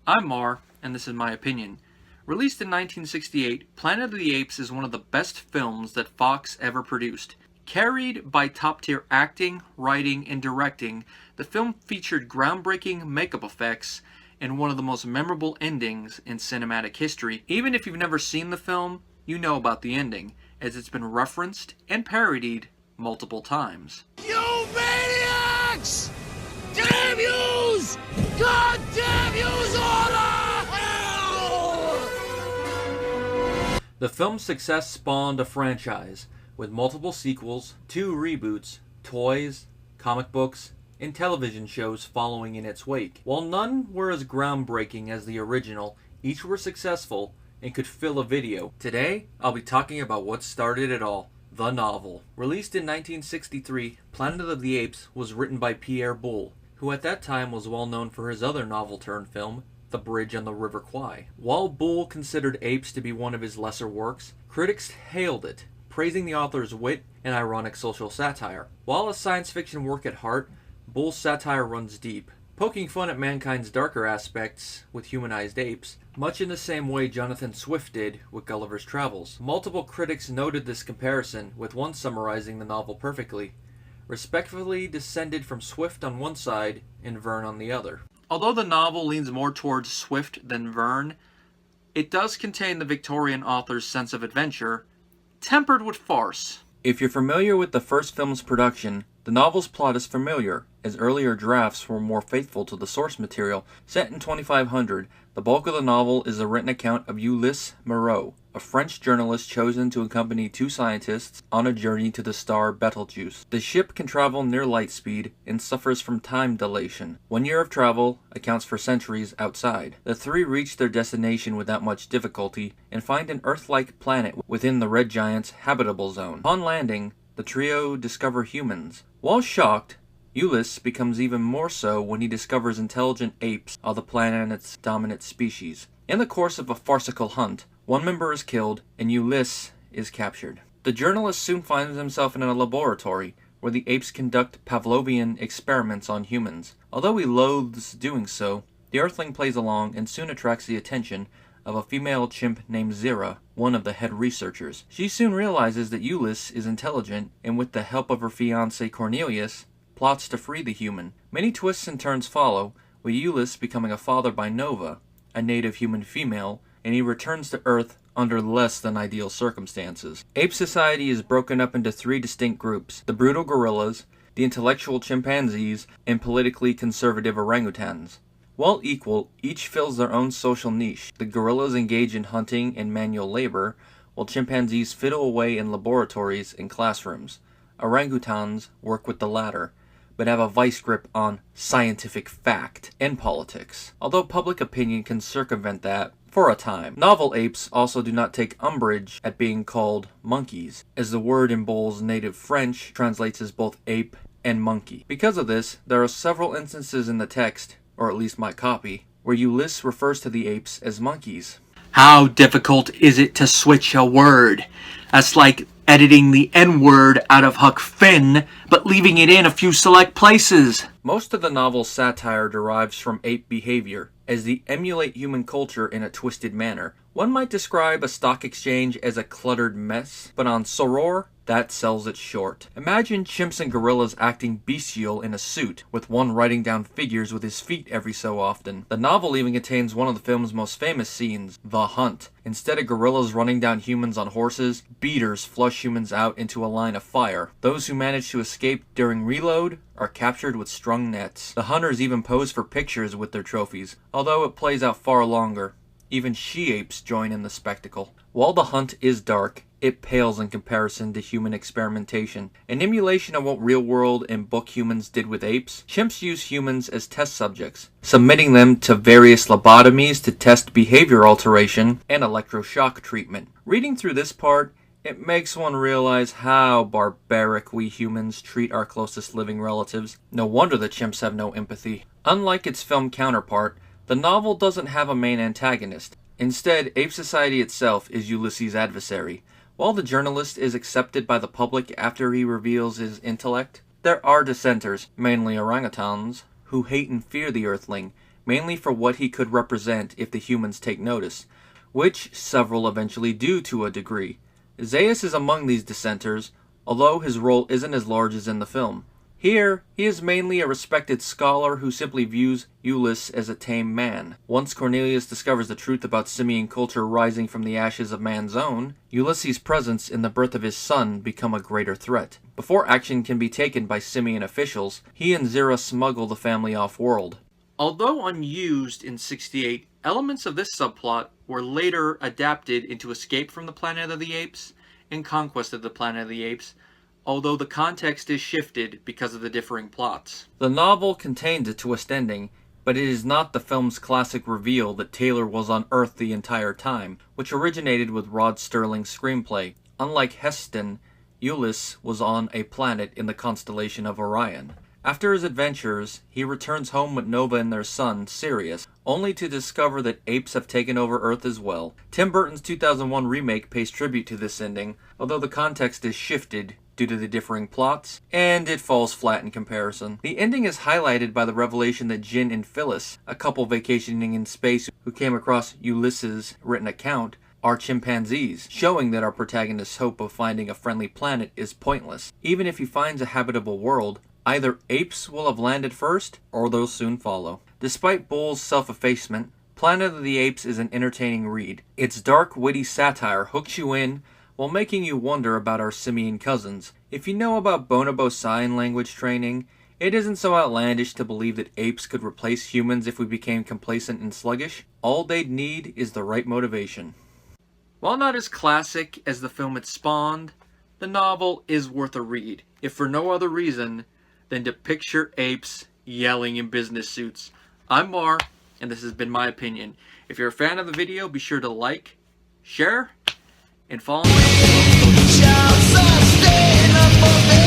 I'm Mar, and this is my opinion. Released in 1968, Planet of the Apes is one of the best films that Fox ever produced. Carried by top-tier acting, writing, and directing, the film featured groundbreaking makeup effects and one of the most memorable endings in cinematic history. Even if you've never seen the film, you know about the ending, as it's been referenced and parodied multiple times. You maniacs! Damn yous! God damn yous all to hell! The film's success spawned a franchise, with multiple sequels, 2 reboots, toys, comic books, and television shows following in its wake. While none were as groundbreaking as the original, each were successful and could fill a video. Today, I'll be talking about what started it all, the novel. Released in 1963, Planet of the Apes was written by Pierre Boulle, who at that time was well known for his other novel-turned film, The Bridge on the River Kwai. While Boulle considered Apes to be one of his lesser works, critics hailed it, praising the author's wit and ironic social satire. While a science fiction work at heart, Boulle's satire runs deep, poking fun at mankind's darker aspects with humanized apes, much in the same way Jonathan Swift did with Gulliver's Travels. Multiple critics noted this comparison, with one summarizing the novel perfectly, respectfully descended from Swift on one side and Verne on the other. Although the novel leans more towards Swift than Verne, it does contain the Victorian author's sense of adventure, tempered with farce. If you're familiar with the first film's production, the novel's plot is familiar, as earlier drafts were more faithful to the source material. Set in 2500, the bulk of the novel is a written account of Ulysse Moreau, a French journalist chosen to accompany 2 scientists on a journey to the star Betelgeuse. The ship can travel near light speed and suffers from time dilation. 1 year of travel accounts for centuries outside. The 3 reach their destination without much difficulty and find an Earth-like planet within the Red Giant's habitable zone. Upon landing, the trio discover humans. While shocked, Ulysse becomes even more so when he discovers intelligent apes are the planet's dominant species. In the course of a farcical hunt, one member is killed and Ulysse is captured. The journalist soon finds himself in a laboratory where the apes conduct Pavlovian experiments on humans. Although he loathes doing so, the Earthling plays along and soon attracts the attention of a female chimp named Zira, one of the head researchers. She soon realizes that Ulysse is intelligent, and with the help of her fiancé Cornelius, plots to free the human. Many twists and turns follow, with Ulysse becoming a father by Nova, a native human female, and he returns to Earth under less than ideal circumstances. Ape society is broken up into 3 distinct groups: the brutal gorillas, the intellectual chimpanzees, and politically conservative orangutans. While equal, each fills their own social niche. The gorillas engage in hunting and manual labor, while chimpanzees fiddle away in laboratories and classrooms. Orangutans work with the latter, but have a vice grip on scientific fact and politics, although public opinion can circumvent that for a time. Novel apes also do not take umbrage at being called monkeys, as the word in Boulle's native French translates as both ape and monkey. Because of this, there are several instances in the text, or at least my copy, where Ulysse refers to the apes as monkeys. How difficult is it to switch a word? That's like editing the N-word out of Huck Finn, but leaving it in a few select places. Most of the novel's satire derives from ape behavior, as they emulate human culture in a twisted manner. One might describe a stock exchange as a cluttered mess, but on Soror, that sells it short. Imagine chimps and gorillas acting bestial in a suit, with one writing down figures with his feet every so often. The novel even contains one of the film's most famous scenes, the hunt. Instead of gorillas running down humans on horses, beaters flush humans out into a line of fire. Those who manage to escape during reload are captured with strung nets. The hunters even pose for pictures with their trophies, although it plays out far longer. Even she-apes join in the spectacle. While the hunt is dark, it pales in comparison to human experimentation. An emulation of what real-world and book humans did with apes, chimps use humans as test subjects, submitting them to various lobotomies to test behavior alteration and electroshock treatment. Reading through this part, it makes one realize how barbaric we humans treat our closest living relatives. No wonder the chimps have no empathy. Unlike its film counterpart, the novel doesn't have a main antagonist. Instead, ape society itself is Ulysses' adversary. While the journalist is accepted by the public after he reveals his intellect, there are dissenters, mainly orangutans, who hate and fear the Earthling, mainly for what he could represent if the humans take notice, which several eventually do to a degree. Zaius is among these dissenters, although his role isn't as large as in the film. Here, he is mainly a respected scholar who simply views Ulysses as a tame man. Once Cornelius discovers the truth about simian culture rising from the ashes of man's own, Ulysses' presence in the birth of his son become a greater threat. Before action can be taken by simian officials, he and Zira smuggle the family off-world. Although unused in 68, elements of this subplot were later adapted into Escape from the Planet of the Apes and Conquest of the Planet of the Apes, although the context is shifted because of the differing plots. The novel contains a twist ending, but it is not the film's classic reveal that Taylor was on Earth the entire time, which originated with Rod Sterling's screenplay. Unlike Heston, Ulysses was on a planet in the constellation of Orion. After his adventures, he returns home with Nova and their son, Sirius, only to discover that apes have taken over Earth as well. Tim Burton's 2001 remake pays tribute to this ending, although the context is shifted due to the differing plots, and it falls flat in comparison. The ending is highlighted by the revelation that Jin and Phyllis, a couple vacationing in space who came across Ulysses' written account, are chimpanzees, showing that our protagonist's hope of finding a friendly planet is pointless. Even if he finds a habitable world, either apes will have landed first, or they'll soon follow. Despite Boulle's self-effacement, Planet of the Apes is an entertaining read. Its dark, witty satire hooks you in, while making you wonder about our simian cousins. If you know about bonobo sign language training, it isn't so outlandish to believe that apes could replace humans if we became complacent and sluggish. All they'd need is the right motivation. While not as classic as the film it spawned, the novel is worth a read, if for no other reason than to picture apes yelling in business suits. I'm Mar, and this has been my opinion. If you're a fan of the video, be sure to like, share, and follow me on social media.